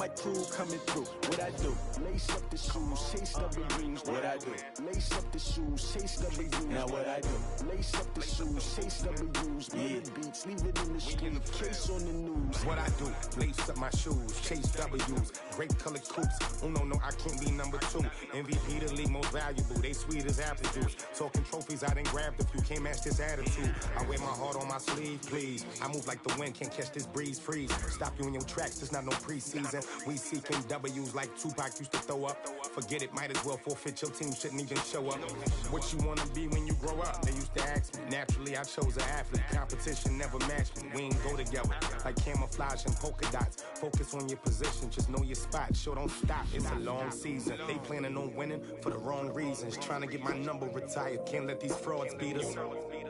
my crew coming through. What I do? Lace up the shoes, chase W's. What I do? Lace up the shoes, chase W's. Now what I do? Lace up the shoes, chase W's. Yeah, beats, leave it in the street, case on the news. What I do? Lace up my shoes, chase W's. Grape colored coops. Oh no, I can't be number 2. MVP the league most valuable. They sweet as apple juice. Talking trophies, I done grabbed a few. Can't match this attitude. I wear my heart on my sleeve, please. I move like the wind, can't catch this breeze. Freeze. Stop you in your tracks. It's not no preseason. We seeking W's like Tupac used to throw up. Forget it, might as well forfeit. Your team shouldn't even show up. What you wanna be when you grow up? They used to ask me. Naturally, I chose an athlete. Competition never matched me. We ain't go together like camouflage and polka dots. Focus on your position, just know your spot. Sure, don't stop. It's a long season. They planning on winning for the wrong reasons. Trying to get my number retired. Can't let these frauds beat us.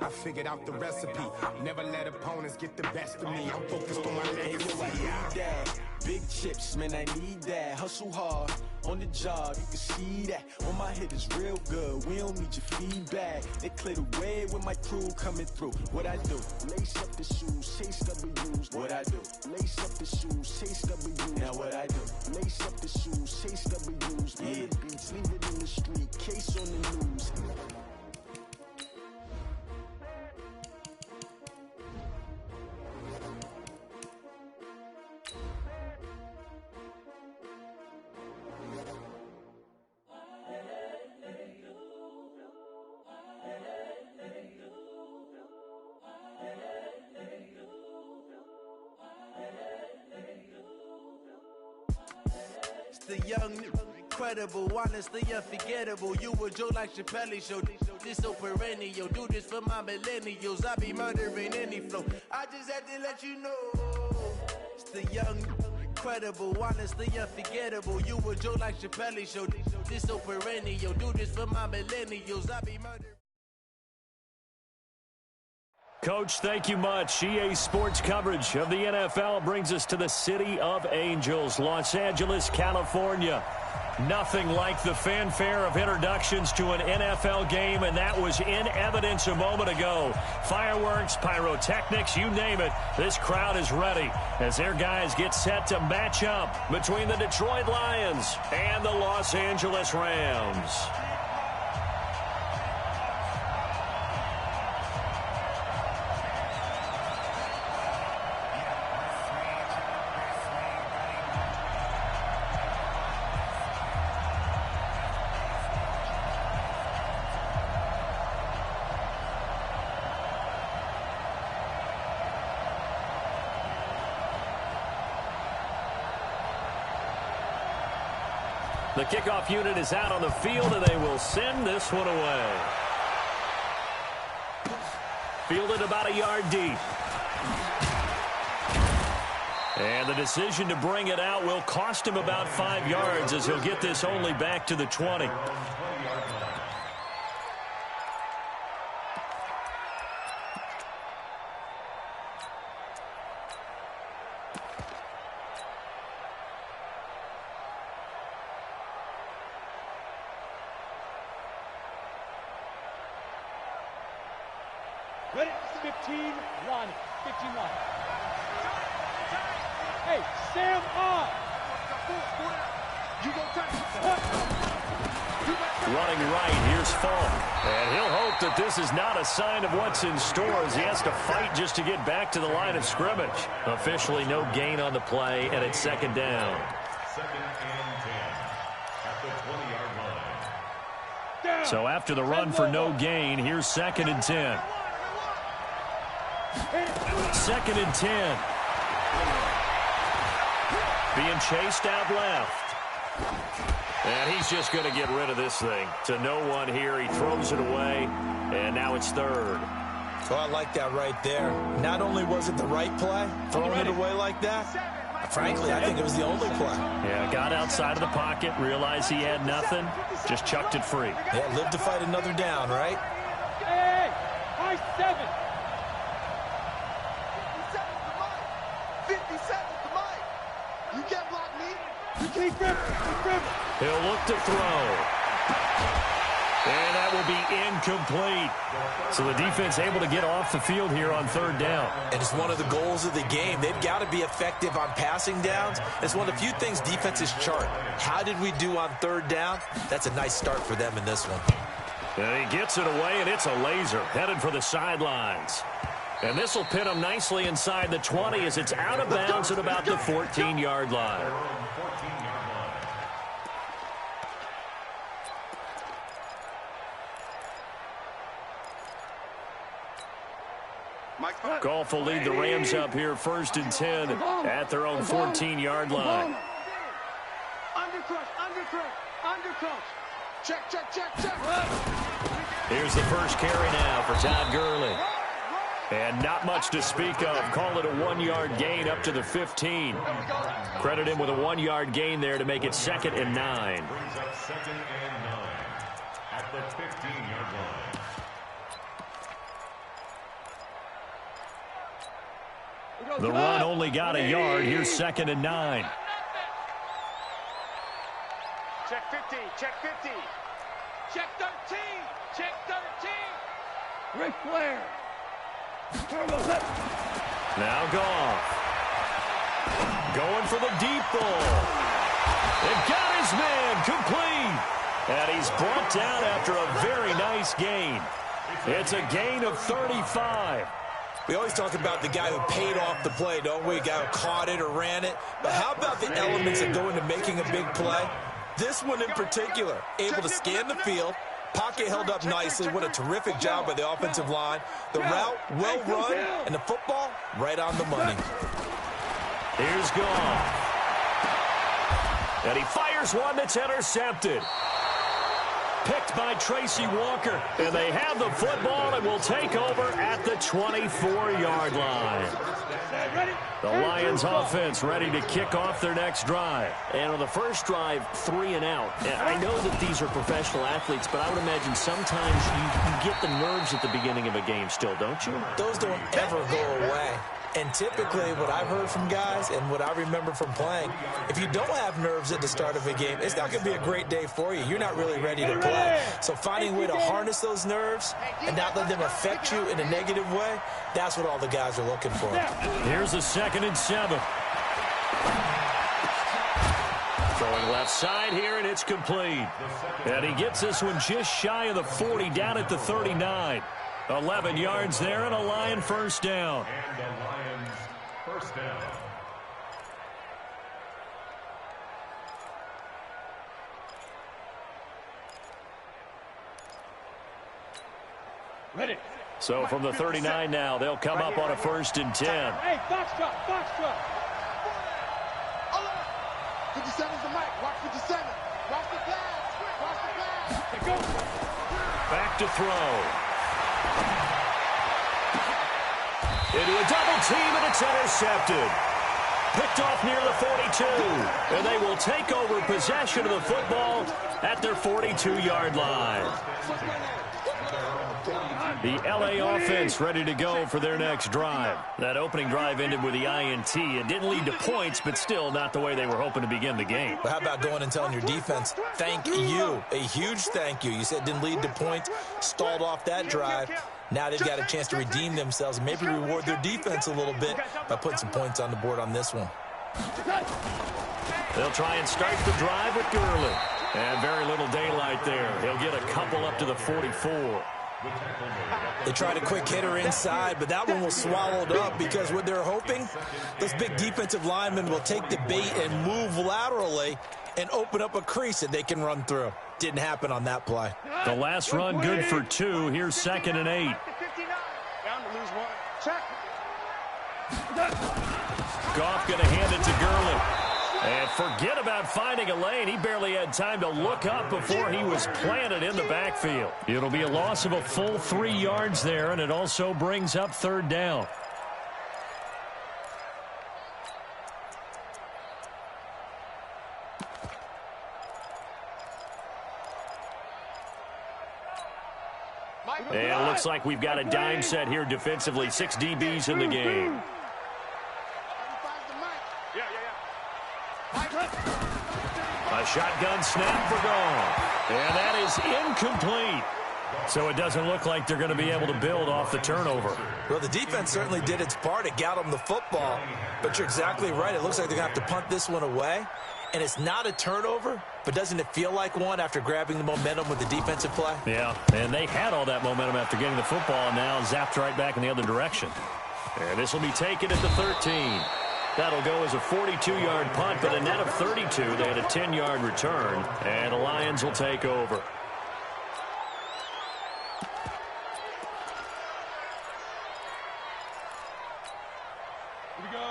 I figured out the recipe. Never let opponents get the best of me. I'm focused on my legacy. I need that. Big chips, man, I need that. Hustle hard on the job, you can see that. On my hit is real good. We don't need your feedback. They clear the way with my crew coming through. What I do? Lace up the shoes, chase W's. What I do? Lace up the shoes, chase W's. Now what I do? Lace up the shoes, chase W's. Yeah, beats, leave it in the street, case on the news. The young, incredible, honestly unforgettable. You a joke like Chappelle show. This so perennial. Do this for my millennials. I be murdering any flow. I just had to let you know. It's the young, incredible, honestly unforgettable. You a joke like Chappelle show. This so perennial. Do this for my millennials. I be murdering. Coach, thank you much. EA Sports coverage of the NFL brings us to the City of Angels, Los Angeles, California. Nothing like the fanfare of introductions to an NFL game, and that was in evidence a moment ago. Fireworks, pyrotechnics, you name it. This crowd is ready as their guys get set to match up between the Detroit Lions and the Los Angeles Rams. The kickoff unit is out on the field, and they will send this one away. Fielded about a yard deep. And the decision to bring it out will cost him about 5 yards as he'll get this only back to the 20. Ready? 15-1. 15-1. Hey, Sam on. Running right, here's Falk. And he'll hope that this is not a sign of what's in store as he has to fight just to get back to the line of scrimmage. Officially no gain on the play, and it's second down. Second and 10 at the 20-yard line. So after the run for no gain, here's second and 10. Second and 10. Being chased out left. And he's just going to get rid of this thing. To no one here. He throws it away. And now it's third. So I like that right there. Not only was it the right play, throwing it away like that, frankly, I think it was the only play. Yeah, got outside of the pocket, realized he had nothing, just chucked it free. Yeah, live to fight another down, right? Hey, high 7. 57 to Mike. You can't block me. Keep him. He'll look to throw. And that will be incomplete. So the defense able to get off the field here on third down. And it's one of the goals of the game. They've got to be effective on passing downs. It's one of the few things defenses chart. How did we do on third down? That's a nice start for them in this one. And he gets it away, and it's a laser headed for the sidelines. And this will pin him nicely inside the 20 as it's out of bounds at about the 14-yard line. Goff will lead the Rams up here 1st and 10 at their own 14-yard line. Here's the first carry now for Todd Gurley. And not much to speak of. Call it a 1-yard gain up to the 15. Credit him with a 1-yard gain there to make it 2nd and 9. Brings up 2nd and 9 at the 15-yard line. The run only got a yard. Here's 2nd and 9. Check 50, check 50. Check 13, check 13. Ric Flair. Now Goff. Going for the deep ball. It got his man complete. And he's brought down after a very nice gain. It's a gain of 35. We always talk about the guy who paid off the play, don't we? A guy who caught it or ran it. But how about the elements that go into making a big play? This one in particular, able to scan the field. Pocket held up nicely. What a terrific job by the offensive line. The route, well run, and the football, right on the money. Here's Goff. And he fires one that's intercepted. Picked by Tracy Walker. And they have the football and will take over at the 24-yard line. The Lions offense ready to kick off their next drive. And on the first drive, 3 and out. And I know that these are professional athletes, but I would imagine sometimes you get the nerves at the beginning of a game still, don't you? Those don't ever go away. And typically what I've heard from guys and what I remember from playing, if you don't have nerves at the start of a game, it's not going to be a great day for you. You're not really ready to play. So finding a way to harness those nerves and not let them affect you in a negative way, that's what all the guys are looking for. Here's a 2nd and 7. Throwing left side here, and it's complete. And he gets this one just shy of the 40, down at the 39. 11 yards there and a Lion first down. And the Lions first down. Ready. So from the 39 now, they'll come up on a 1st and 10. Hey, box truck, box truck. 57's the mic. Watch 57. Watch the flash. Watch the flash. Hey, go. Back to throw. Into a double team, and it's intercepted. Picked off near the 42. And they will take over possession of the football at their 42-yard line. The LA offense ready to go for their next drive. That opening drive ended with the INT. It didn't lead to points, but still not the way they were hoping to begin the game. But how about going and telling your defense, thank you, a huge thank you. You said it didn't lead to points, stalled off that drive. Now they've got a chance to redeem themselves and maybe reward their defense a little bit by putting some points on the board on this one. They'll try and start the drive with Gurley. And very little daylight there. He'll get a couple up to the 44. They tried a quick hitter inside, but that one was swallowed up because what they're hoping, those big defensive linemen will take the bait and move laterally and open up a crease that they can run through. Didn't happen on that play. The last run good for 2. Here's 2nd and 8. Down to lose 1. Check. Goff going to hand it to Gurley. And forget about finding a lane. He barely had time to look up before he was planted in the backfield. It'll be a loss of a full 3 yards there, and it also brings up 3rd down. And it looks like we've got a dime set here defensively. 6 DBs in the game. A shotgun snap for gone. And that is incomplete. So it doesn't look like they're going to be able to build off the turnover. Well, the defense certainly did its part. It got them the football. But you're exactly right. It looks like they're going to have to punt this one away. And it's not a turnover, but doesn't it feel like one after grabbing the momentum with the defensive play? Yeah, and they had all that momentum after getting the football, and now zapped right back in the other direction. And this will be taken at the 13. That'll go as a 42-yard punt, but a net of 32. They had a 10-yard return, and the Lions will take over.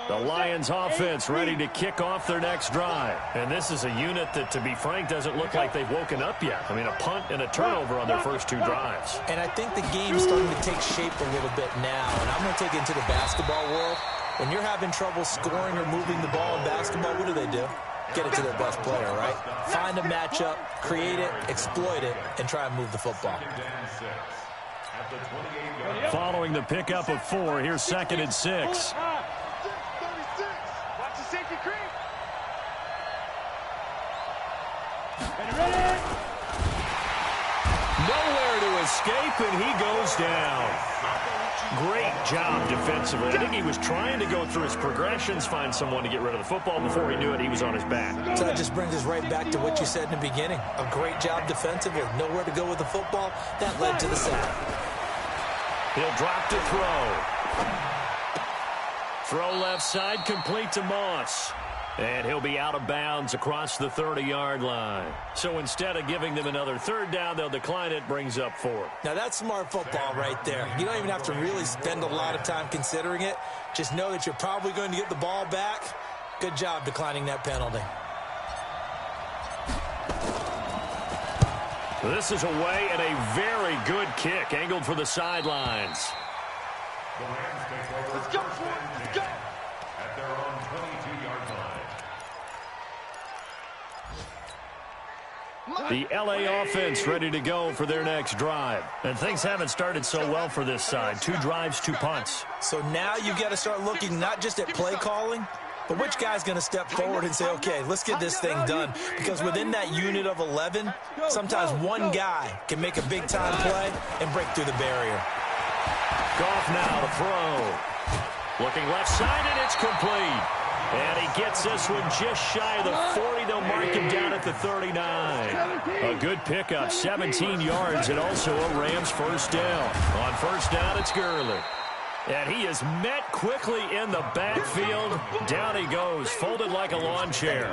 The Lions offense ready to kick off their next drive. And this is a unit that, to be frank, doesn't look like they've woken up yet. I mean, a punt and a turnover on their first two drives. And I think the game's starting to take shape a little bit now. And I'm going to take it into the basketball world. When you're having trouble scoring or moving the ball in basketball, what do? Get it to their best player, right? Find a matchup, create it, exploit it, and try and move the football. Following the pickup of 4, here's 2nd and 6. Safety creep. Nowhere to escape, and he goes down. Great job defensively. I think he was trying to go through his progressions, find someone to get rid of the football. Before he knew it, he was on his back. So that just brings us right back to what you said in the beginning. A great job defensively. Nowhere to go with the football. That led to the sack. He'll drop to throw. Throw left side, complete to Moss. And he'll be out of bounds across the 30-yard line. So instead of giving them another 3rd down, they'll decline it, brings up 4. Now that's smart football right there. You don't even have to really spend a lot of time considering it. Just know that you're probably going to get the ball back. Good job declining that penalty. This is away and a very good kick, angled for the sidelines. Let's go, let's go. At their own 22-yard line. The LA offense ready to go for their next drive. And things haven't started so well for this side. 2 drives, 2 punts. So now you've got to start looking not just at play calling, but which guy's going to step forward and say, okay, let's get this thing done. Because within that unit of 11, sometimes one guy can make a big-time play and break through the barrier. Goff now to throw. Looking left side, and it's complete. And he gets this one just shy of the 40. They'll mark him down at the 39. A good pickup, 17 yards, and also a Rams first down. On first down, it's Gurley. And he is met quickly in the backfield. Down he goes, folded like a lawn chair.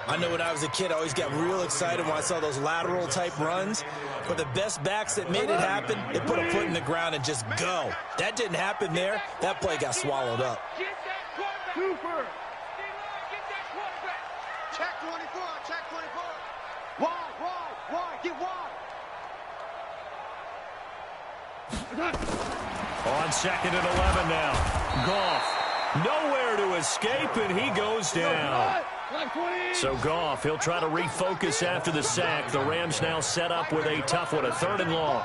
I know when I was a kid, I always got real excited when I saw those lateral-type runs. But the best backs that made it happen, they put a foot in the ground and just go. That didn't happen there. That play got swallowed up. Get that quarterback. Super. Get that quarterback. Check 24, check 24. Wide, get wide. On 2nd and 11 now. Goff. Nowhere to escape, and he goes down. So Goff, he'll try to refocus after the sack. The Rams now set up with a tough one, a 3rd and long.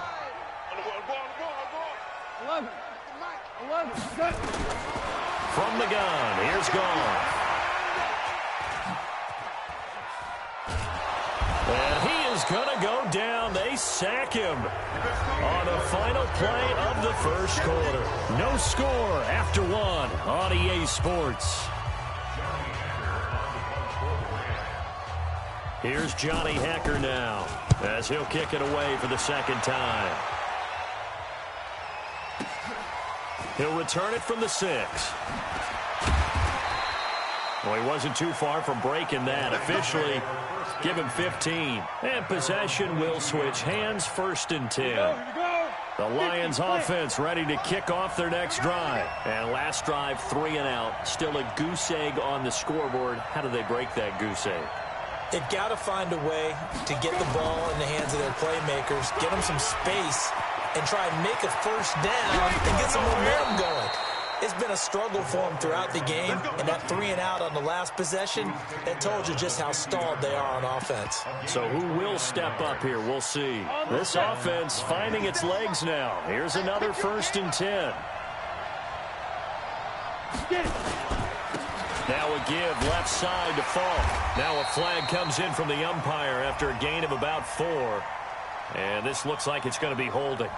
11. From the gun, here's Goff. And he is going to go down. They sack him on the final play of the first quarter. No score after 1 on EA Sports. Here's Johnny Hekker now as he'll kick it away for the 2nd time. He'll return it from the 6. Well, he wasn't too far from breaking that. Officially, give him 15. And possession will switch hands, 1st and 10. The Lions offense ready to kick off their next drive. And last drive, 3 and out. Still a goose egg on the scoreboard. How do they break that goose egg? They've got to find a way to get the ball in the hands of their playmakers, get them some space, and try and make a first down and get some momentum going. It's been a struggle for them throughout the game, and that 3 and out on the last possession, that told you just how stalled they are on offense. So who will step up here? We'll see. This offense finding its legs now. Here's another 1st and 10. Now a give left side to Falk. Now a flag comes in from the umpire after a gain of about 4. And this looks like it's going to be holding.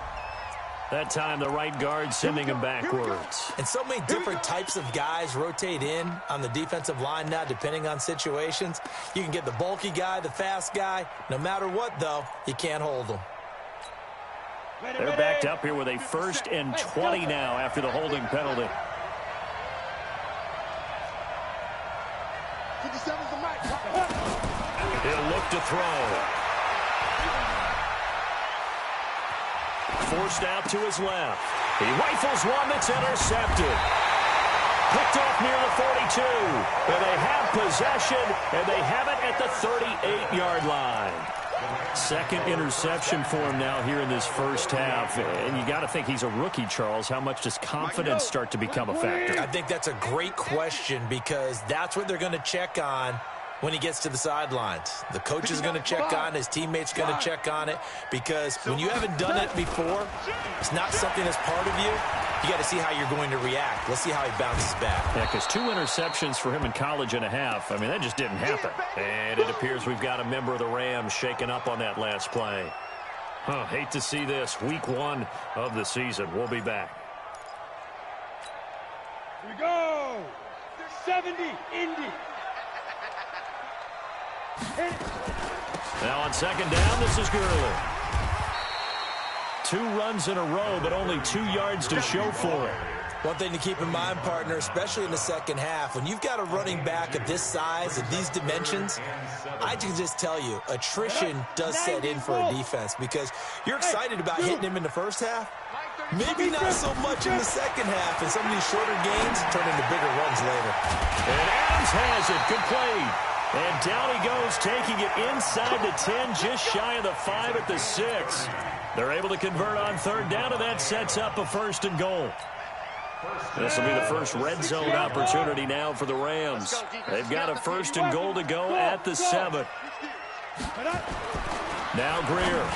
That time the right guard sending him backwards. And so many different types of guys rotate in on the defensive line now depending on situations. You can get the bulky guy, the fast guy. No matter what, though, you can't hold them. They're backed up here with a 1st and 20 now after the holding penalty. 57's the mic. He'll look to throw. Forced out to his left. He rifles one that's intercepted. Picked off near the 42. And they have possession, and they have it at the 38-yard line. Second interception for him now here in this first half. And you got to think he's a rookie, Charles. How much does confidence start to become a factor? I think that's a great question because that's what they're going to check on when he gets to the sidelines. The coach is going to check on, his teammates going to check on it, because when you haven't done it before, it's not something that's part of you. You got to see how you're going to react. Let's see how he bounces back. Yeah, because 2 interceptions for him in college and a half. I mean, that just didn't happen. And it appears we've got a member of the Rams shaking up on that last play. Hate to see this. Week 1 of the season. We'll be back. Here we go. 70, Indy. Now on second down, this is Gurley. 2 runs in a row, but only 2 yards to show for it. One thing to keep in mind, partner, especially in the second half, when you've got a running back of this size, of these dimensions, I can just tell you, attrition does set in for a defense because you're excited about hitting him in the first half. Maybe not so much in the second half, and some of these shorter gains turn into bigger runs later. And Adams has it. Good play. And down he goes, taking it inside the 10, just shy of the 5 at the 6. They're able to convert on third down, and that sets up a 1st and goal. This will be the first red zone opportunity now for the Rams. They've got a 1st and goal to go at the 7. Now Greer.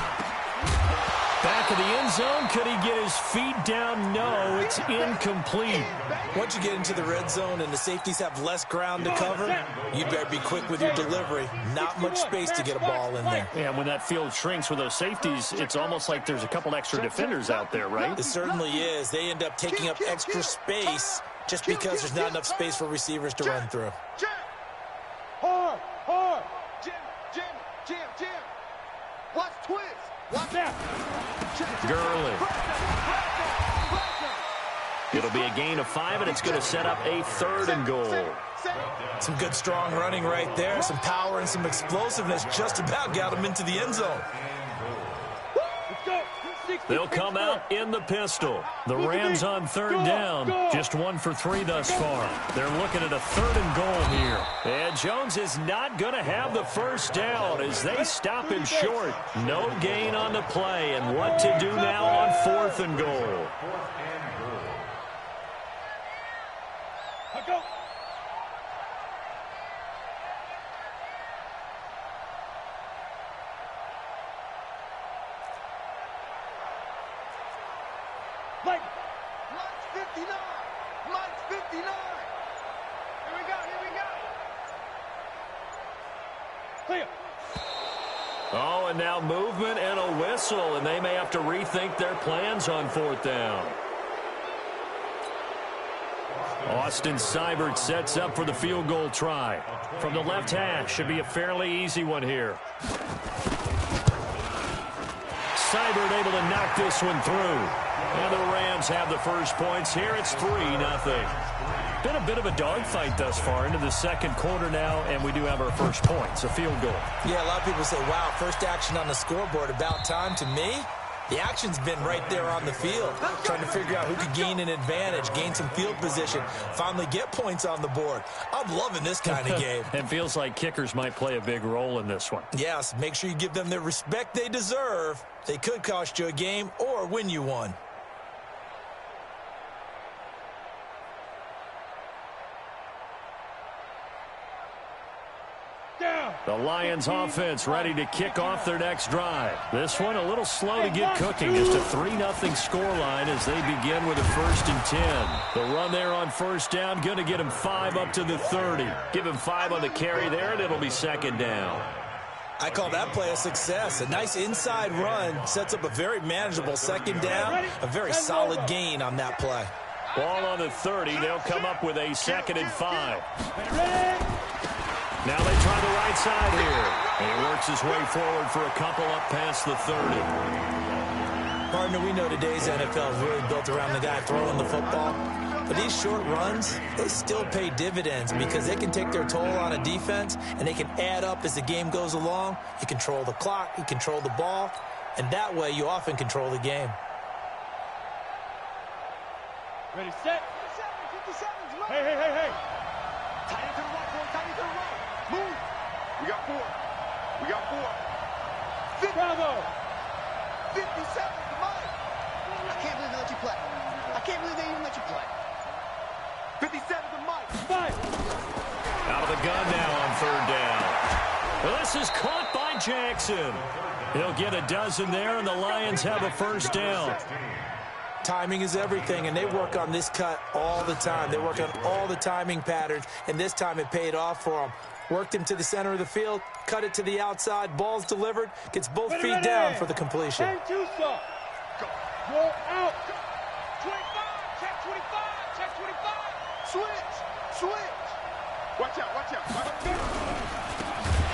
Back of the end zone. Could he get his feet down? No, it's incomplete. Once you get into the red zone and the safeties have less ground to cover, you better be quick with your delivery. Not much space to get a ball in there. Yeah, when that field shrinks with those safeties, it's almost like there's a couple extra defenders out there, right? It certainly is. They end up taking up extra space just because there's not enough space for receivers to run through. Hard. Jim. Watch twist. Watch out. Gurley. It'll be a gain of 5, and it's going to set up a 3rd and goal. Some good, strong running right there. Some power and some explosiveness just about got him into the end zone. They'll come out in the pistol. The Rams on 3rd down. Just 1 for 3 thus far. They're looking at a 3rd and goal here. And Jones is not going to have the 1st down as they stop him short. No gain on the play. And what to do now on 4th and goal. Mike's 59. Here we go. Clear. Oh, and now movement and a whistle, and they may have to rethink their plans on 4th down. Austin Seibert sets up for the field goal try. From the left hash, should be a fairly easy one here. Seibert able to knock this one through. And the Rams have the first points here. It's 3-0. Been a bit of a dogfight thus far into the second quarter now, and we do have our first points, a field goal. Yeah, a lot of people say, wow, first action on the scoreboard, about time. To me, the action's been right there on the field, trying to figure out who could gain an advantage, gain some field position, finally get points on the board. I'm loving this kind of game. It feels like kickers might play a big role in this one. Yes, make sure you give them the respect they deserve. They could cost you a game or win you one. Down. The Lions offense ready to kick off their next drive. This one a little slow to get cooking. Just a 3-0 scoreline as they begin with a 1st and 10. The run there on first down, going to get him 5 up to the 30. Give him 5 on the carry there, and it'll be 2nd down. I call that play a success. A nice inside run sets up a very manageable 2nd down. A very solid gain on that play. Ball on the 30. They'll come up with a 2nd and 5. Now they try the right side here. And he works his way forward for a couple up past the 30. Partner, we know today's NFL is really built around the guy throwing the football. But these short runs, they still pay dividends because they can take their toll on a defense and they can add up as the game goes along. You control the clock, you control the ball, and that way you often control the game. Ready, set. 57. Hey. Tight end to the right, boy. Tight end to the right. Move. We got 4. Bravo. 57 to Mike. I can't believe they let you play. I can't believe they even let you play. 57 to Mike. 5. Out of the gun now on 3rd down. Well, this is caught by Jackson. He'll get a dozen there, and the Lions have a 1st down. Timing is everything, and they work on this cut all the time. They work on all the timing patterns, and this time it paid off for them. Worked him to the center of the field, cut it to the outside, ball's delivered, gets both feet down for the completion. 10 2 stop. Go out. 25. Check 25. Check 25. Switch. Watch out.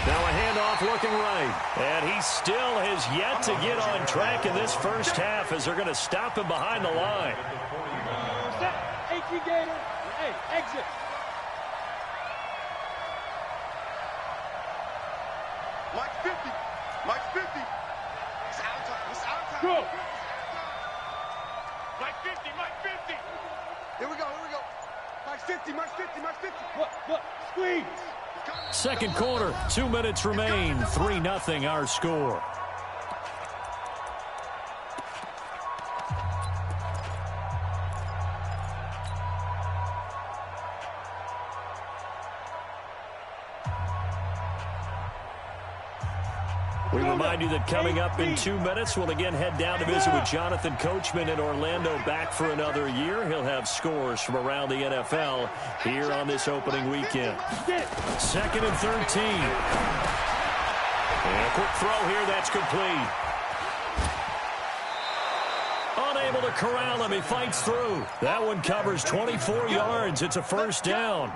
Now a handoff looking right. And he still has yet to get on track in this first half as they're going to stop him behind the line. Set. 18 Gator. Hey, exit. Mike's 50. It's out time. Go. Mike 50. Here we go. Mike's 50. Look. Squeeze. 2nd quarter, 2 minutes remain. 3-0 our score. We remind you that coming up in 2 minutes, we'll again head down to visit with Jonathan Coachman in Orlando, back for another year. He'll have scores from around the NFL here on this opening weekend. 2nd and 13. And a quick throw here, that's complete. Unable to corral him, he fights through. That one covers 24 yards. It's a 1st down.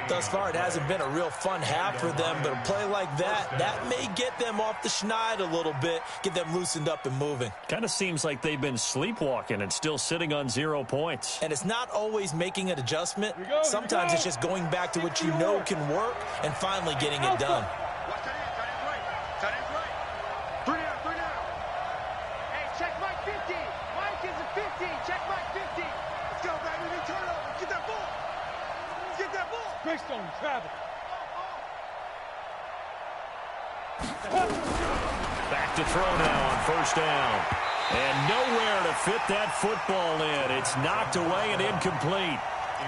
Thus far, it hasn't been a real fun half for them, but a play like that may get them off the schneid a little bit, get them loosened up and moving. Kind of seems like they've been sleepwalking and still sitting on 0 points. And it's not always making an adjustment. Sometimes it's just going back to what you know can work and finally getting it done. Watch that end. Tight end's right. 3 down. Hey, check Mike 50. Mike is a 50. Check Mike 50. Let's go, baby. We turn over. Get that ball. Greystone travel. Back to throw now on 1st down. And nowhere to fit that football in. It's knocked away and incomplete.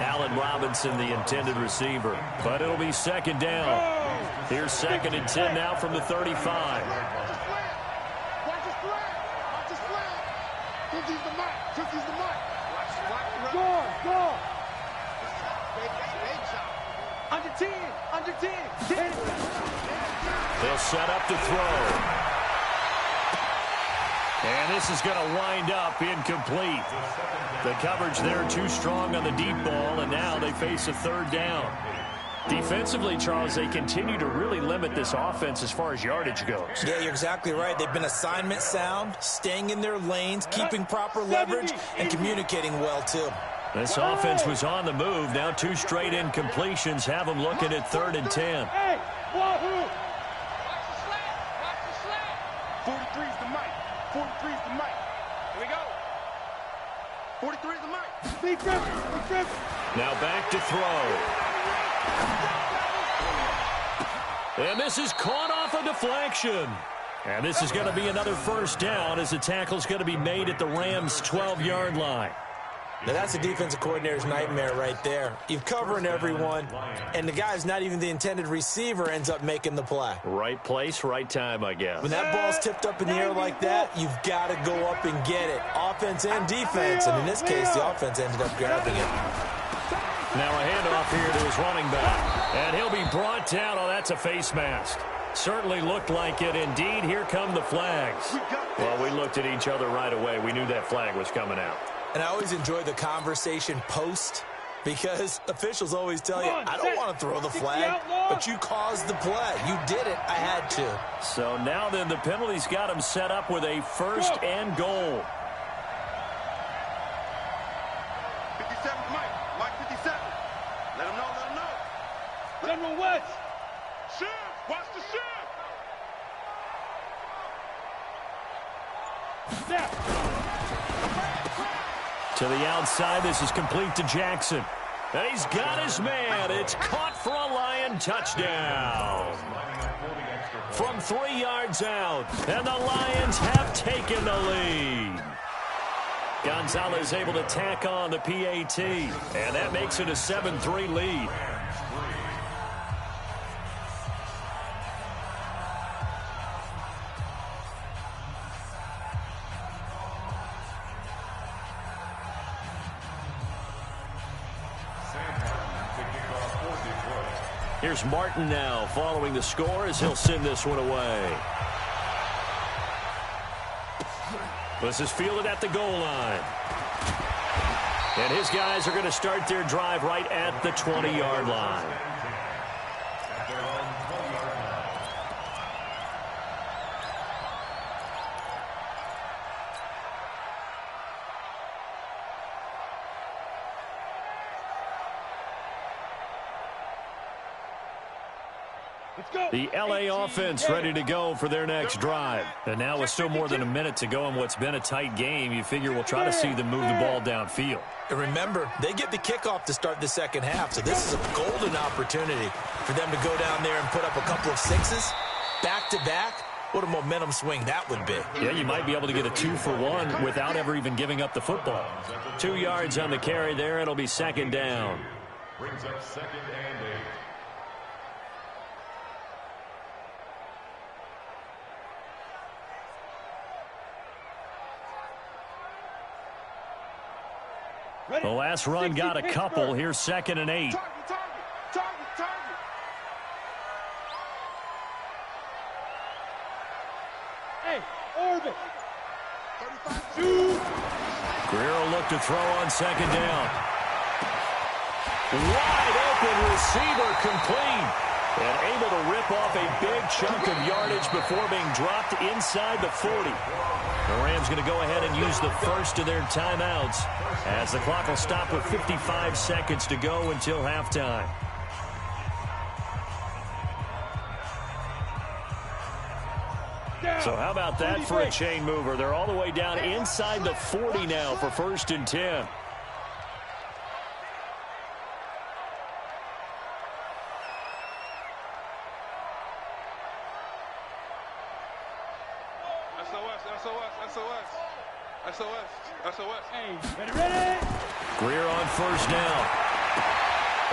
Allen Robinson, the intended receiver. But it'll be 2nd down. Here's 2nd and 10 now from the 35. Watch his flag. 50's the mic. Go. Under 10. They'll set up to throw. And this is going to wind up incomplete. The coverage there too strong on the deep ball, and now they face a 3rd down. Defensively, Charles, they continue to really limit this offense as far as yardage goes. Yeah, you're exactly right. They've been assignment sound, staying in their lanes, keeping proper leverage, and communicating well, too. This offense was on the move. Now 2 straight incompletions have them looking at 3rd and 10. Hey, Wahoo! Watch the slant. 43's the mic. Here we go. 43's the mic. Be Griffin. Now back to throw. And this is caught off a deflection. And this is going to be another 1st down as the tackle's going to be made at the Rams' 12-yard line. Now, that's a defensive coordinator's nightmare right there. You're covering everyone, and the guy's not even the intended receiver ends up making the play. Right place, right time, I guess. When that ball's tipped up in the air like that, you've got to go up and get it. Offense and defense, and in this case, the offense ended up grabbing it. Now a handoff here to his running back, and he'll be brought down. Oh, that's a face mask. Certainly looked like it. Indeed, here come the flags. Well, we looked at each other right away. We knew that flag was coming out. And I always enjoy the conversation post because officials always tell you, I don't want to throw the flag, but you caused the play. You did it. I had to. So now then the penalty's got him set up with a first and goal. 57, Mike. Mike 57. Let him know, let him know. General West. Shift. Watch the shift. Snap. To the outside, this is complete to Jackson. And he's got his man. It's caught for a Lion touchdown. From 3 yards out, and the Lions have taken the lead. Gonzalez able to tack on the PAT, and that makes it a 7-3 lead. Here's Martin now following the score as he'll send this one away. This is fielded at the goal line. And his guys are going to start their drive right at the 20-yard line. The L.A. offense ready to go for their next drive. And now with still more than a minute to go in what's been a tight game, you figure we'll try to see them move the ball downfield. And remember, they get the kickoff to start the second half, so this is a golden opportunity for them to go down there and put up a couple of sixes back-to-back. What a momentum swing that would be. Yeah, you might be able to get a 2-for-1 without ever even giving up the football. 2 yards on the carry there. It'll be second down. Brings up second and 8. The last run got a couple. Here's second and 8. Target. Hey, orbit. Greer will look to throw on second down. Wide open receiver complete. And able to rip off a big chunk of yardage before being dropped inside the 40. The Rams going to go ahead and use the first of their timeouts as the clock will stop with 55 seconds to go until halftime. So how about that for a chain mover? They're all the way down inside the 40 now for first and 10. SOS. Hey, ready. Greer on first down.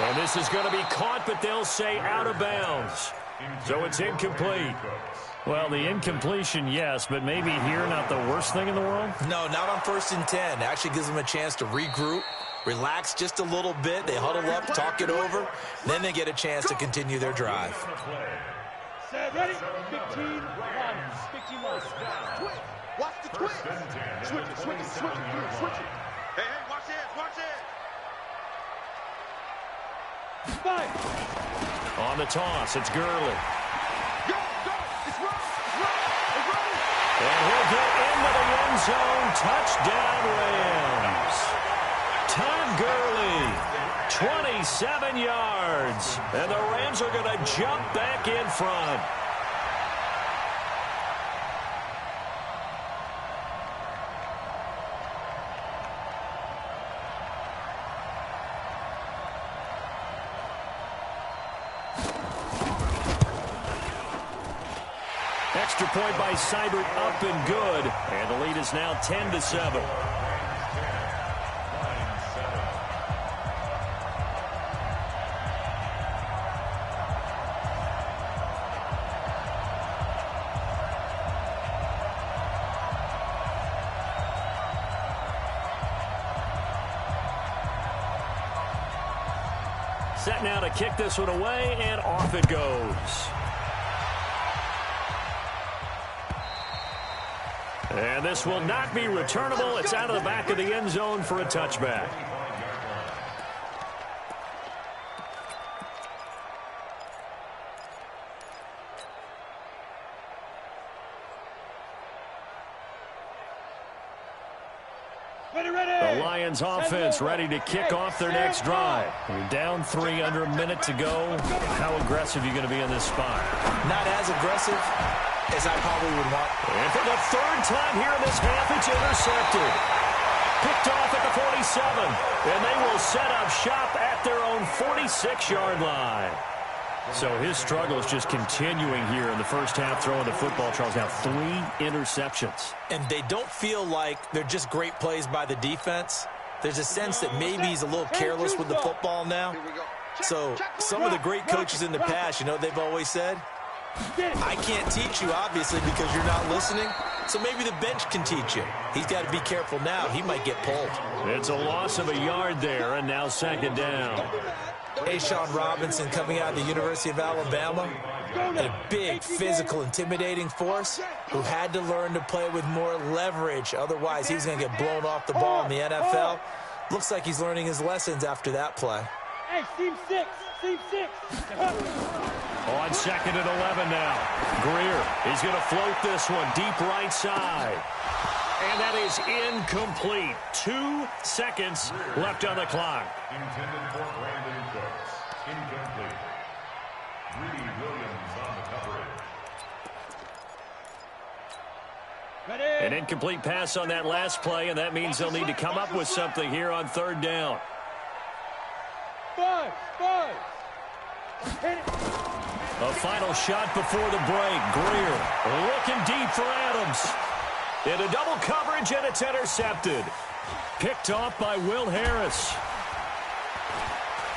And this is going to be caught, but they'll say out of bounds. So it's incomplete. Well, the incompletion, yes, but maybe here not the worst thing in the world? No, not on first and 10. It actually gives them a chance to regroup, relax just a little bit. They huddle up, talk it over. Then they get a chance to continue their drive. Set, ready? 15 lines. 15 lines. Watch the twist. Switch it. Hey, watch it. Five. On the toss, it's Gurley. Go. It's running. And he'll get into the end zone. Touchdown, Rams. Todd Gurley, 27 yards. And the Rams are going to jump back in front. Extra point by Seibert, up and good. And the lead is now 10-7. Set now to kick this one away, and off it goes. And this will not be returnable. It's out of the back of the end zone for a touchback. The Lions offense ready to kick off their next drive. You're down 3 under a minute to go. How aggressive are you going to be in this spot? Not as aggressive as I probably would want. And for the third time here in this half, it's intercepted. Picked off at the 47. And they will set up shop at their own 46-yard line. So his struggle is just continuing here in the first half, throwing the football. Charles, now 3 interceptions. And they don't feel like they're just great plays by the defense. There's a sense that maybe he's a little careless with the football now. So some of the great coaches in the past, you know what they've always said? I can't teach you, obviously, because you're not listening. So maybe the bench can teach you. He's got to be careful now. He might get pulled. It's a loss of a yard there, and now second down. Ashawn Robinson coming out of the University of Alabama, a big, physical, intimidating force who had to learn to play with more leverage. Otherwise, he was going to get blown off the ball in the NFL. Looks like he's learning his lessons after that play. Hey, team 6. On second and 11 now. Greer, he's going to float this one deep right side. And that is incomplete. 2 seconds left on the clock. Intended for Brandon Cooks. Incomplete. Greedy Williams on the coverage. An incomplete pass on that last play, and that means they'll need to come up with something here on third down. 5. A final shot before the break. Greer looking deep for Adams. Into double coverage, and it's intercepted. Picked off by Will Harris.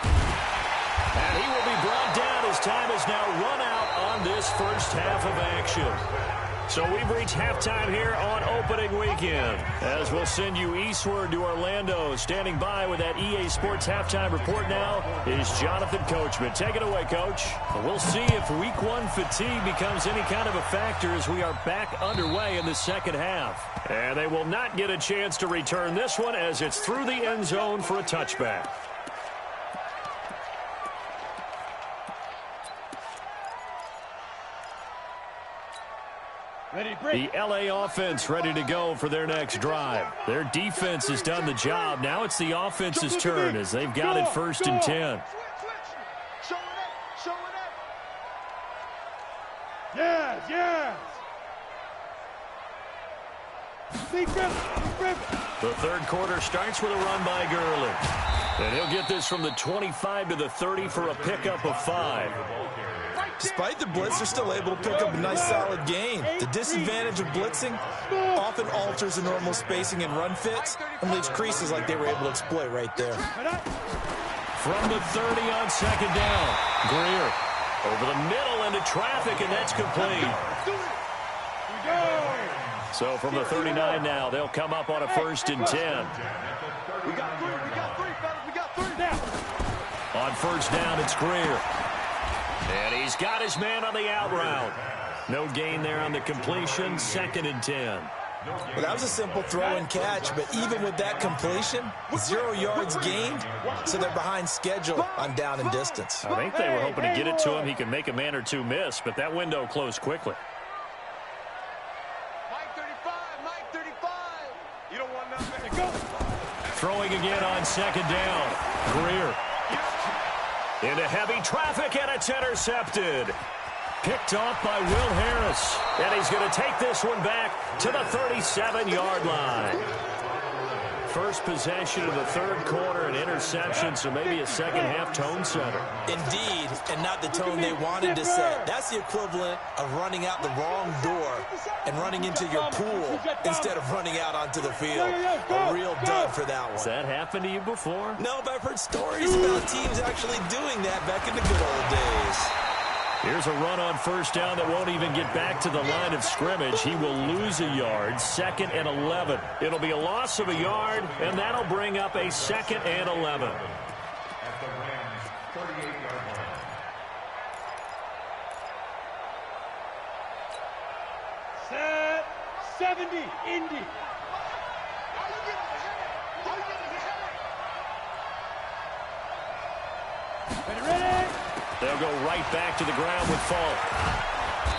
And he will be brought down as time is now run out on this first half of action. So we've reached halftime here on opening weekend, as we'll send you eastward to Orlando. Standing by with that EA Sports halftime report now is Jonathan Coachman. Take it away, Coach. We'll see if week 1 fatigue becomes any kind of a factor as we are back underway in the second half. And they will not get a chance to return this one as it's through the end zone for a touchback. The LA offense ready to go for their next drive. Their defense has done the job. Now it's the offense's turn as they've got it 1st and 10. Yes. The third quarter starts with a run by Gurley. And he'll get this from the 25 to the 30 for a pickup of 5. Despite the blitz, they're still able to pick up a nice solid gain. The disadvantage of blitzing often alters the normal spacing and run fits and leaves creases like they were able to exploit right there. From the 30 on second down. Greer over the middle into traffic, and that's complete. So from the 39 now, they'll come up on a 1st and 10. We got 3, fellas. We got 3 now. On 1st down, it's Greer. And he's got his man on the out route. No gain there on the completion. 2nd and 10. Well, that was a simple throw and catch, but even with that completion, 0 yards gained, so they're behind schedule on down and distance. I think they were hoping to get it to him. He could make a man or two miss, but that window closed quickly. Mike 35. You don't want nothing. Go. Throwing again on second down. Greer. Into heavy traffic, and it's intercepted. Picked off by Will Harris. And he's going to take this one back to the 37-yard line. First possession of the third quarter, an interception, so maybe a second-half tone setter. Indeed, and not the tone they wanted to set. That's the equivalent of running out the wrong door and running into your pool instead of running out onto the field. A real dud for that one. Has that happened to you before? No, but I've heard stories about teams actually doing that back in the good old days. Here's a run on 1st down that won't even get back to the line of scrimmage. He will lose a yard. 2nd and 11. It'll be a loss of a yard, and that'll bring up a 2nd and 11. 70, Indy. Ready? They'll go right back to the ground with Falk.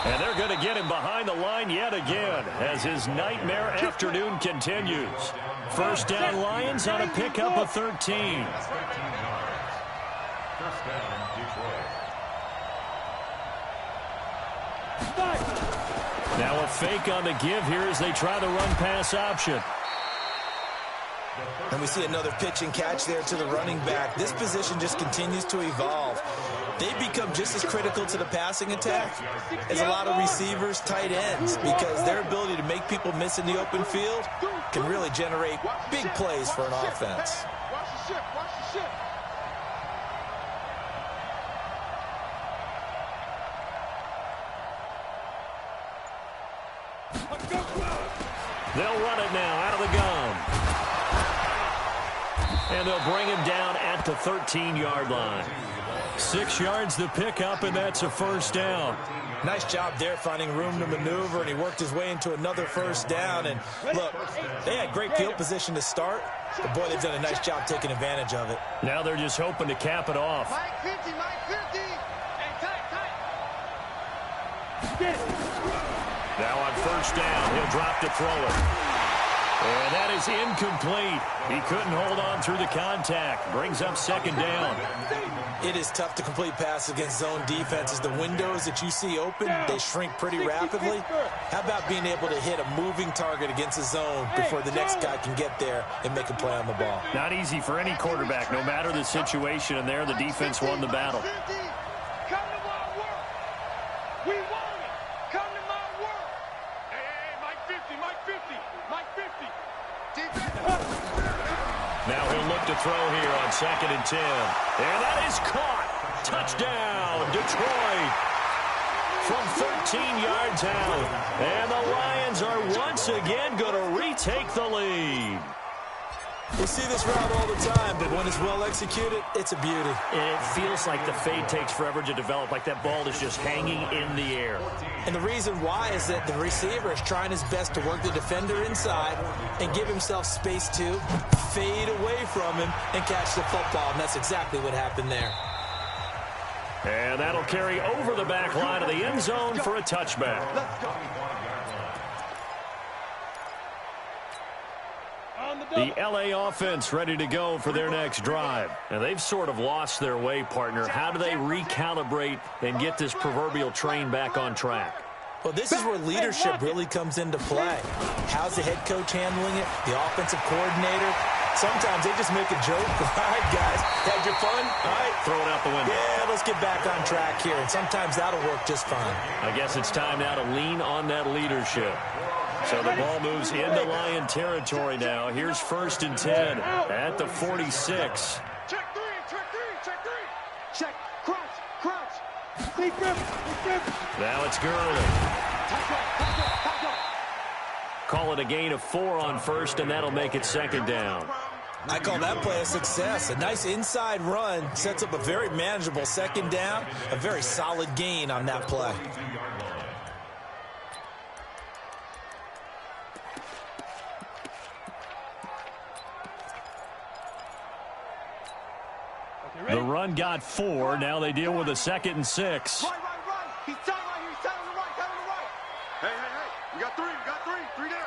And they're going to get him behind the line yet again as his nightmare afternoon continues. First down Lions on a pickup of 13. First down, Detroit. Now a fake on the give here as they try the run-pass option. And we see another pitch and catch there to the running back. This position just continues to evolve. They become just as critical to the passing attack as a lot of receivers, tight ends, because their ability to make people miss in the open field can really generate big plays for an offense. Watch the ship. Watch the ship. They'll run it now out of the gun. And they'll bring him down at the 13-yard line. 6 yards the pickup, and that's a first down. Nice job there finding room to maneuver, and he worked his way into another first down. And look, they had great field position to start, but boy, they've done a nice job taking advantage of it. Now they're just hoping to cap it off. Mike 50, Mike 50. Hey, tight. Now on first down, he'll drop to throw it. And that is incomplete. He couldn't hold on through the contact. Brings up second down. It is tough to complete passes against zone defenses. The windows that you see open, they shrink pretty rapidly. How about being able to hit a moving target against a zone before the next guy can get there and make a play on the ball? Not easy for any quarterback, no matter the situation. And there, the defense won the battle. Come to my work. We want it. Come to my work. Hey, Mike 50, Mike 50, Mike 50. Now he'll look to throw here on 2nd and 10. And that is caught. Touchdown, Detroit. From 13 yards out. And the Lions are once again going to retake the lead. We see this route all the time, but when it's well executed, it's a beauty. And it feels like the fade takes forever to develop, like that ball is just hanging in the air. And the reason why is that the receiver is trying his best to work the defender inside and give himself space to fade away from him and catch the football, and that's exactly what happened there. And that'll carry over the back line of the end zone for a touchback. The LA offense ready to go for their next drive. And they've sort of lost their way, partner. How do they recalibrate and get this proverbial train back on track? Well, this is where leadership really comes into play. How's the head coach handling it? The offensive coordinator? Sometimes they just make a joke. All right, guys, had your fun? All right. Throw it out the window. Yeah, let's get back on track here. And sometimes that'll work just fine. I guess it's time now to lean on that leadership. So the ball moves into Lion territory now. Here's 1st and 10 at the 46. Check three, check three, check three. Check, crunch, crunch. Big grip, big grip. Now it's Gurley. Call it a gain of 4 on first, and that'll make it 2nd down. I call that play a success. A nice inside run sets up a very manageable 2nd down. A very solid gain on that play. The run got 4. Now they deal with a 2nd and 6. Right. He's tight right here. He's tight on the right, tight on the right. Hey. We got three. Three down.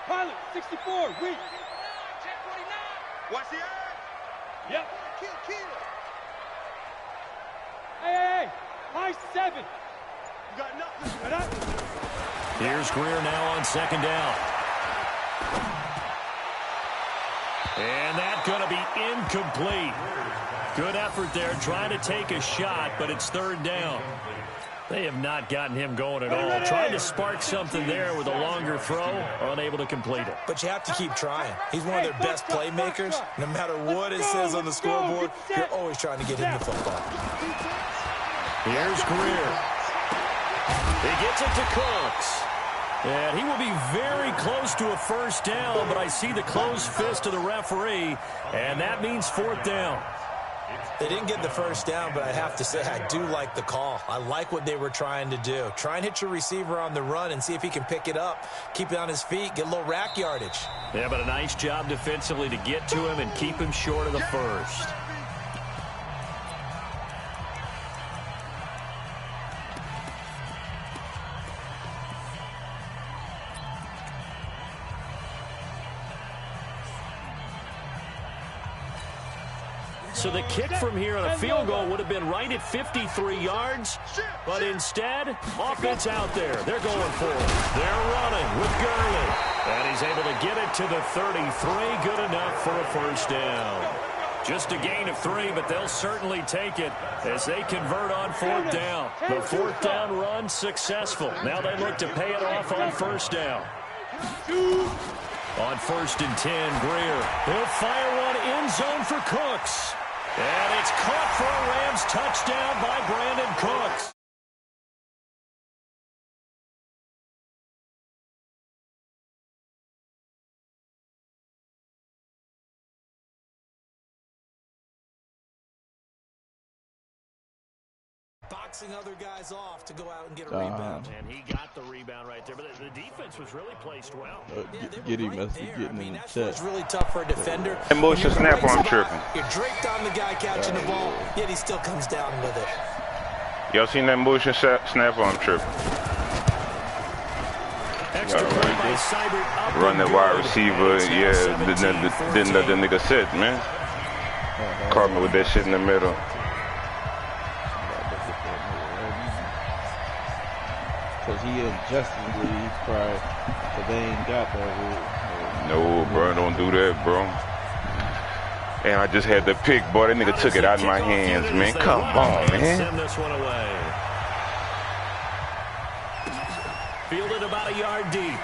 Pilot, 64, weak. Check 49. Watch the edge. Yep. Kill. Hey. High 7. You got nothing. Right up. Here's Greer now on 2nd down. And that's going to be incomplete. Good effort there, trying to take a shot, but it's 3rd down. They have not gotten him going at all. Trying to spark something there with a longer throw, unable to complete it. But you have to keep trying. He's one of their best playmakers. No matter what it says on the scoreboard, you're always trying to get him the football. Here's Greer. He gets it to Cooks. And he will be very close to a 1st down, but I see the closed fist of the referee, and that means 4th down. It's They didn't get the first down, but I have to say I do like the call. I like what they were trying to do. Try and hit your receiver on the run and see if he can pick it up, keep it on his feet, get a little rack yardage. Yeah, but a nice job defensively to get to him and keep him short of the first. So the kick from here on a field goal would have been right at 53 yards, but instead, offense out there. They're going for it. They're running with Gurley, and he's able to get it to the 33. Good enough for a first down. Just a gain of 3, but they'll certainly take it as they convert on fourth down. The fourth down run successful. Now they look to pay it off on first down. On 1st and 10, Greer. He'll fire one end zone for Cooks. And it's caught for a Rams touchdown by Brandon Cooks. Boxing other guys off to go out and get a rebound. And he got the rebound right there, but the defense was really placed well. Geedie must be getting in the check. It's really tough for a defender. And motion snap arm tripping. You're draped on the guy catching the ball, yet he still comes down with it. Y'all seen that motion snap arm tripping? Run the wide receiver, didn't let the nigga sit, man. Caught me with that shit in the middle. Because he in Justice League, probably, but they ain't got that rule. No, bro, don't do that, bro. And I just had the pick, boy. That nigga took it out of my hands, man. Come on, man. Send this one away. Fielded about a yard deep.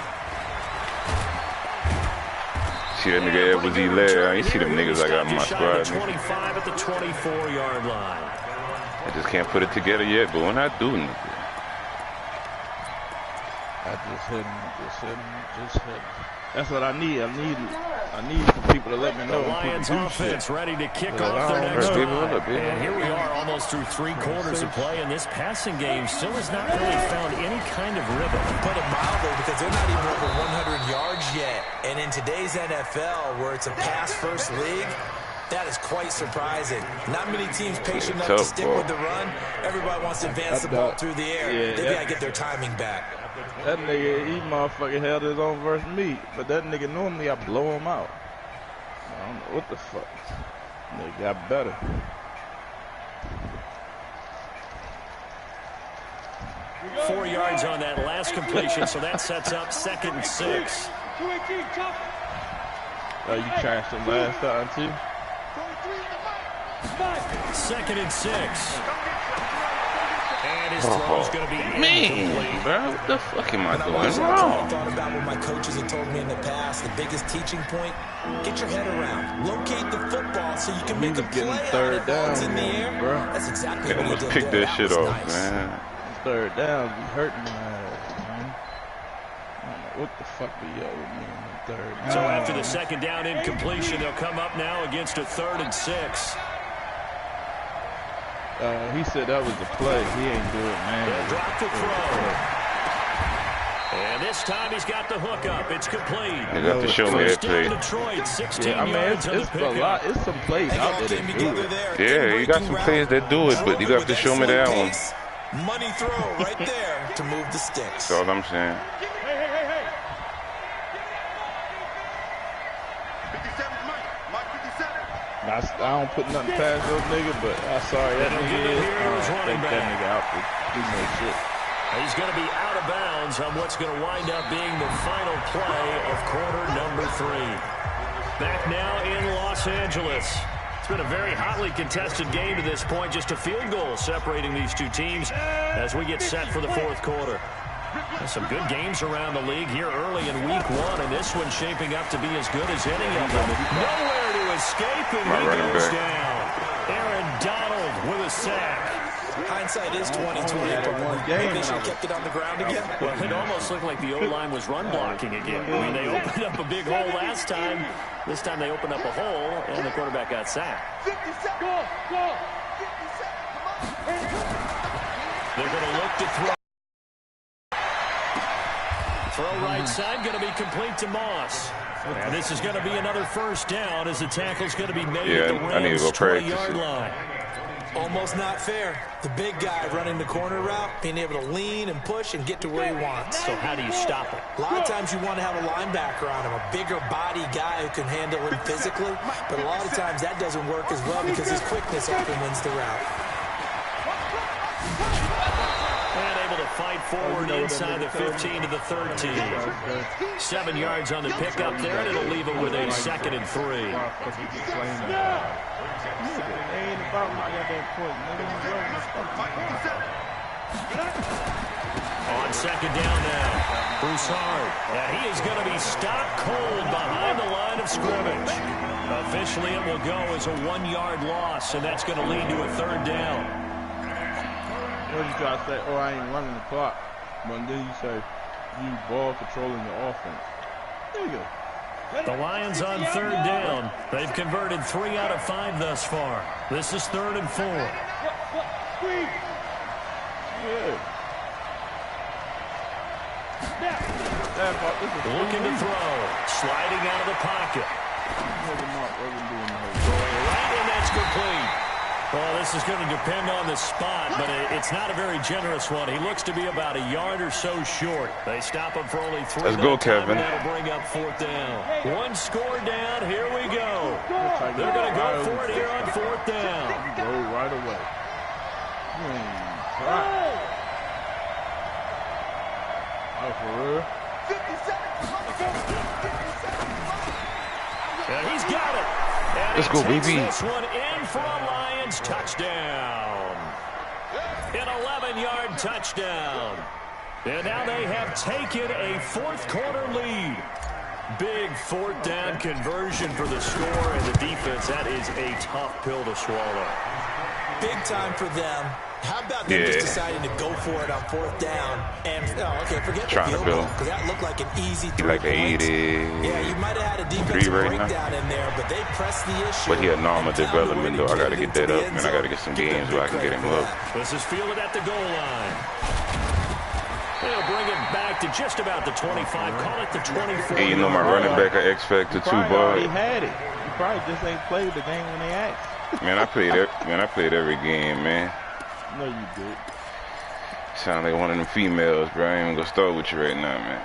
See that nigga Edwards Elaire. I ain't see them niggas I got in my squad. 25 at the 24-yard line. I just can't put it together yet, but when I do, nigga. I just hit him. That's what I need. I need some people to let me know. The Lions offense ready to kick off their next drive. And here we are almost through 3 quarters of play, and this passing game still has not really found any kind of rhythm. Put it mildly, because they're not even over 100 yards yet. And in today's NFL, where it's a pass-first league, that is quite surprising. Not many teams patient enough to stick with the run. Everybody wants to advance the ball through the air. Yeah, they got to get their timing back. That nigga, he motherfucker held his own versus me. But that nigga, normally I blow him out. I don't know what the fuck. Nigga got better. Four yards on that last completion, so that sets up 2nd and 6. Oh, you trashed him last time, too? 2nd and 6. And his throw's going to be incomplete. Bro, what the fuck am I doing wrong? I thought about what my coaches have told me in the past. The biggest teaching point, get your head around. Locate the football so you can make a play on it while it's in the air. Bro. That's exactly what he did. Almost picked that shit off, man. 3rd down, be hurting my ass, man. I don't know what the fuck be up with me on the 3rd down. So after the 2nd down incompletion, they'll come up now against a 3rd and 6. He said that was the play. He ain't do it, man. They'll drop the throw. And this time he's got the hook up. It's complete. You have to show me that play. Detroit, 16 I mean, yards it's a lot. It's some plays out there that do it. Yeah, you got some players that do it, but you have to show me that one. Money throw right there to move the sticks. That's all I'm saying. I don't put nothing past those niggas, but I'm sorry that nigga is. Take that nigga out for too much shit. He's going to be out of bounds on what's going to wind up being the final play of quarter number 3. Back now in Los Angeles. It's been a very hotly contested game to this point. Just a field goal separating these two teams as we get set for the 4th quarter. There's some good games around the league here early in week 1, and this one's shaping up to be as good as any of them. Nowhere to escape, and he goes down. Aaron Donald with a sack. Hindsight is 20/20. Maybe they should have kept it on the ground again. Well, it almost looked like the O-line was run blocking again. I mean, they opened up a big hole last time. This time they opened up a hole, and the quarterback got sacked. 57. Go. 57. They're going to look to throw. Throw right side, going to be complete to Moss. And this is going to be another first down as the tackle's going to be made at the Rams' 20-yard line. Almost not fair. The big guy running the corner route, being able to lean and push and get to where he wants. So how do you stop it? A lot of times you want to have a linebacker on him, a bigger body guy who can handle him physically. But a lot of times that doesn't work as well because his quickness often wins the route. And able to fight forward inside the 15 to the 13. 7 yards on the pickup there, and it'll leave it with a 2nd and 3. On 2nd down now, Broussard. And he is going to be stopped cold behind the line of scrimmage. Officially, it will go as a 1-yard loss, and that's going to lead to a 3rd down. What you try to say? Oh, I ain't running the clock. But then you say, you ball controlling the offense. There you go. The Lions on 3rd down. They've converted 3 out of 5 thus far. This is 3rd and 4. Looking to throw. Sliding out of the pocket. Throwing right, and that's complete. Well, this is going to depend on the spot, but it's not a very generous one. He looks to be about a yard or so short. They stop him for only 3. Let's go, Kevin. That'll bring up 4th down. 1 score down. Here we go. They're going to go for it here on 4th down. Go right away. Oh, for real? 57. And he's got it. And let's go, baby. This one in for a Lions touchdown. An 11-yard touchdown. And now they have taken a 4th quarter lead. Big 4th down conversion for the score, and the defense, that is a tough pill to swallow. Big time for them. How about them just deciding to go for it on 4th down? And, forget the field goal, because that looked like an easy 3 like points. 80. Yeah, you might have had a defensive breakdown in there, but they pressed the issue. But he had normal development, though. I got to get that up, and I got to get some games where I can get him up. This is fielded at the goal line. They'll bring it back to just about the 25. Call it the 24. Hey, you know my running back are X Factor too, bud. He had it. He probably just ain't played the game when they asked. Man, I played every game, man. No, you did. Sound like one of them females, bro. I ain't even gonna start with you right now, man.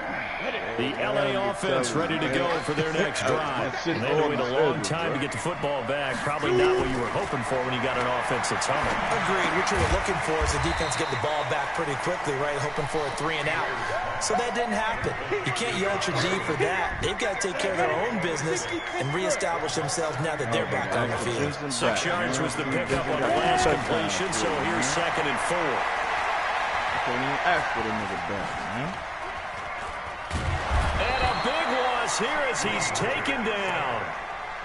The LA offense ready to go for their next drive. And they wait a long time to get the football back. Probably not what you were hoping for when you got an offense that's humming. Agreed. What you were looking for is the defense get the ball back pretty quickly, right? Hoping for a 3 and out. So that didn't happen. You can't yell at your D for that. They've got to take care of their own business and reestablish themselves now that they're back on the field. 6 yards was the pickup on the last completion, so here's 2nd and 4. Can't even ask for another back, man. And a big loss here as he's taken down.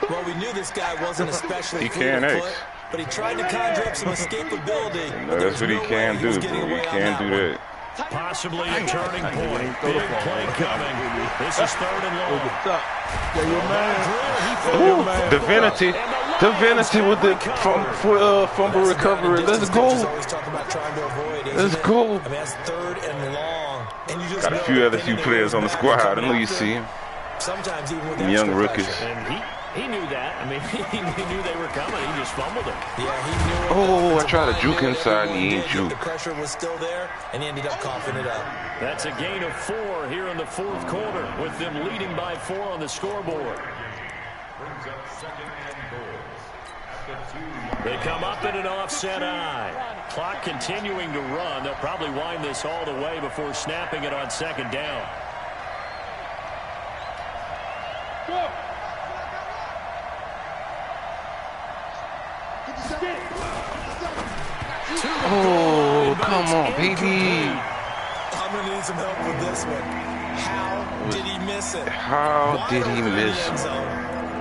Well, we knew this guy wasn't especially He can't X. but he tried to conjure up some escapability. No, that's what he can do, bro. He can't do that. Possibly a turning point. Big play coming. This is 3rd and long. Divinity with the fumble recovery. Let's go. Let's go. I mean, that's 3rd and long. And you just got a few other players on the squad. I know you see him. Sometimes even with young rookies. And he knew that. I mean, he knew they were coming. He just fumbled it. Yeah, he knew it. Oh, I tried to juke inside and he ain't juke. The pressure was still there, and he ended up coughing it up. That's a gain of 4 here in the 4th quarter, with them leading by 4 on the scoreboard. They come up in an offset eye. Clock continuing to run. They'll probably wind this all the way before snapping it on 2nd down. Oh, come on, baby. I'm going to need some help with this one. How did he miss it? How did he miss it?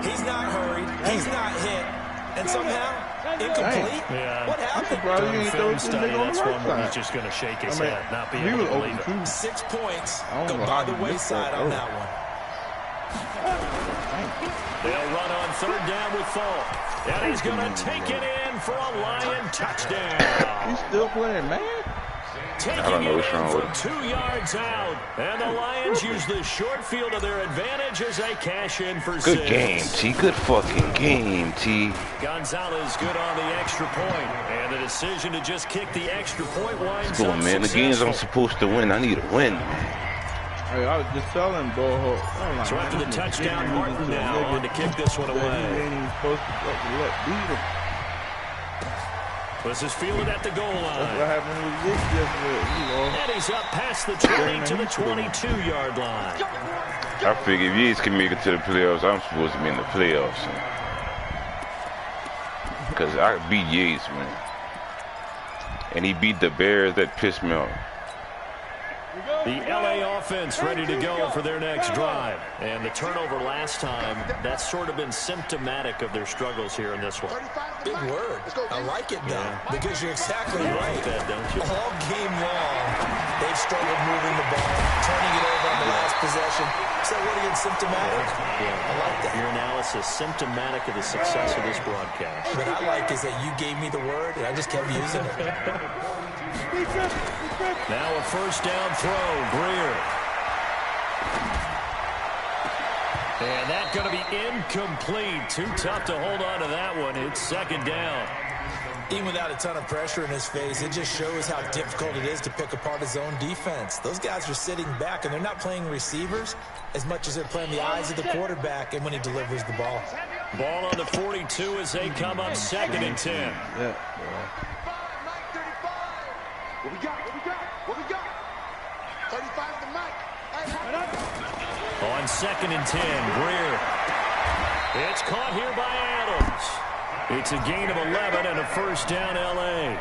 He's not hurried. He's not hit. And somehow Incomplete? Yeah. What happened? During film study, that's one where he's just going to shake his head, not be able to believe it. 6 points go by the wayside on that one. They'll run on 3rd down with Falk. And he's going to take it in for a Lion touchdown. He's still playing, man. I don't know what's wrong with him. 2 yards out. And the Lions use the short field to their advantage as they cash in for 6. Good game, T. Good fucking game, T. Gonzalez good on the extra point. And the decision to just kick the extra point winds Cool, up man. The games I'm supposed to win, I need to win, man. Hey, I was just telling Bo. So after the touchdown, Martin now on to kick this one away. He ain't even supposed to let beat him. This is fielded at the goal line. That's what happened with Zeke yesterday. And he's up past the 20 to the 22-yard line. I figure if Yates can make it to the playoffs, I'm supposed to be in the playoffs. Because I beat Yates, man. And he beat the Bears. That pissed me off. The LA offense ready to go for their next drive. And the turnover last time, that's sort of been symptomatic of their struggles here in this one. Big word. I like it, though, because you're exactly right. Like that, don't you? All game long, they've struggled moving the ball, turning it over on the last possession. So what again, symptomatic? Yeah, I like that. Your analysis, symptomatic of the success of this broadcast. What I like is that you gave me the word, and I just kept using it. Now a 1st down throw, Greer. And that's going to be incomplete. Too tough to hold on to that one. It's 2nd down. Even without a ton of pressure in his face, it just shows how difficult it is to pick apart his own defense. Those guys are sitting back, and they're not playing receivers as much as they're playing the eyes of the quarterback and when he delivers the ball. Ball on the 42 as they come up 2nd and 10. Yeah. What we got? 35 to Mike. On 2nd and 10, Greer. It's caught here by Adams. It's a gain of 11 and a 1st down, L.A.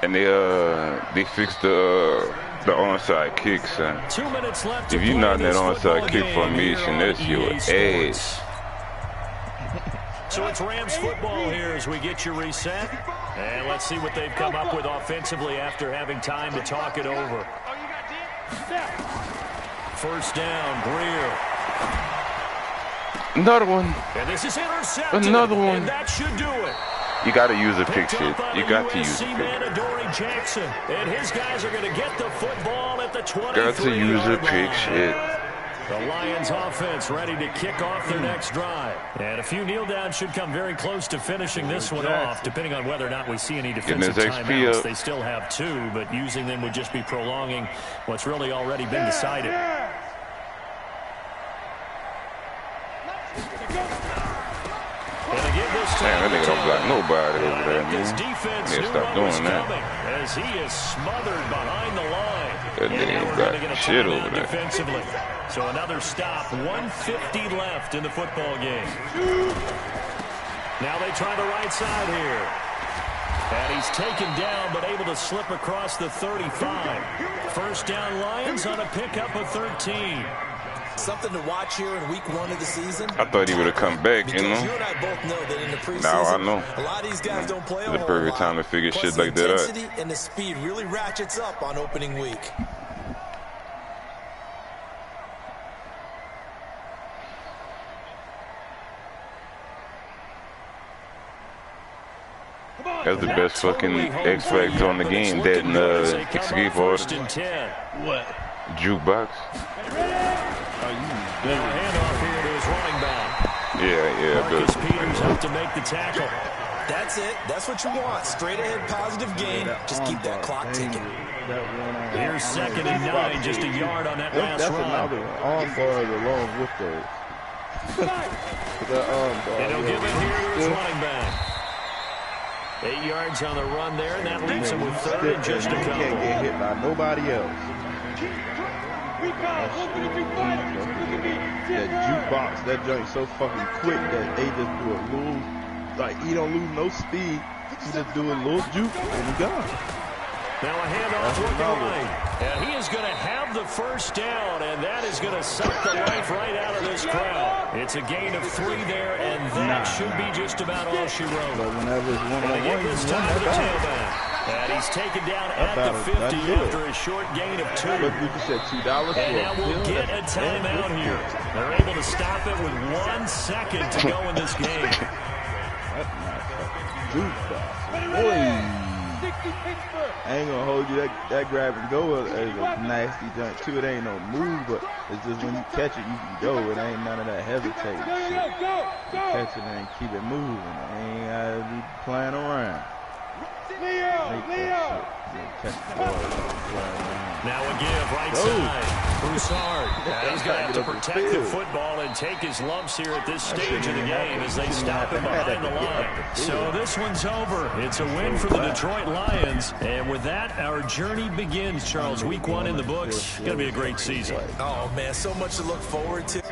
And they fixed the onside kick, son. 2 minutes left. If you're not in that onside kick formation, that's your ass. So it's Rams football here as we get you reset. And let's see what they've come up with offensively after having time to talk it over. 1st down, Greer. Another one. And this is intercepted. Another one. And that should do it. You got to use a pick shit. You got to use a pick. Adoree Jackson. And his guys are going to get the football at the 23-yard got to use a pick line. shit. The Lions offense ready to kick off their next drive. And a few kneel downs should come very close to finishing this one off, depending on whether or not we see any defensive timeouts. They still have 2, but using them would just be prolonging what's really already been decided. Man, that nigga don't block nobody over there, man. Yeah, stop doing that. As he is smothered behind the line. That nigga ain't got shit over there. Defensively. So another stop. 1:50 left in the football game. Now they try the right side here. And he's taken down, but able to slip across the 35. 1st down, Lions on a pickup of 13. Something to watch here in week 1 of the season. I thought he would have come back, you know. You and I both know that in the preseason, now I know. A lot of these guys don't play a whole lot. The perfect time to figure shit like that out. The intensity and the speed really ratchets up on opening week. That's the best fucking X Factor on the game. That escape artist. What? Jukebox. Handoff here to his running back. Yeah, Marcus Peters up to make the tackle. That's it. That's what you want. Straight ahead, positive gain. Just keep that clock ticking. Here's 2nd and 9, just a yard on that last that's run. Another arm bars along with those. And he'll give it here to his running back. 8 yards on the run there, and that leaves him with 3rd and just a couple. Can't get hit by nobody else. That jukebox, that joint's so fucking quick that they just do a little, like he don't lose no speed. He just do a little juke and he gone. Now a handoff looking right. And he is going to have the first down, and that is going to suck the life right out of this crowd. It's a gain of 3 there, and that should be just about all she wrote. But whenever it's one-on-one, give this time to the tailback. And he's taken down at the 50 after a short gain of 2. Look, we just said $2 and now we'll get a timeout here. They're able to stop it with 1 second to go in this game. That's not fucking boy. I ain't gonna hold you. That grab and go is a nasty junk too. It ain't no move, but it's just when you catch it, you can go. It ain't none of that hesitating shit. You catch it and keep it moving. It ain't gotta be playing around. Now a give right side. Broussard. He's going to have to protect the football and take his lumps here at this stage of the game as they stop him behind the line. So this one's over. It's a win for the Detroit Lions. And with that, our journey begins, Charles. Week 1 in the books. Going to be a great season. Oh, man, so much to look forward to.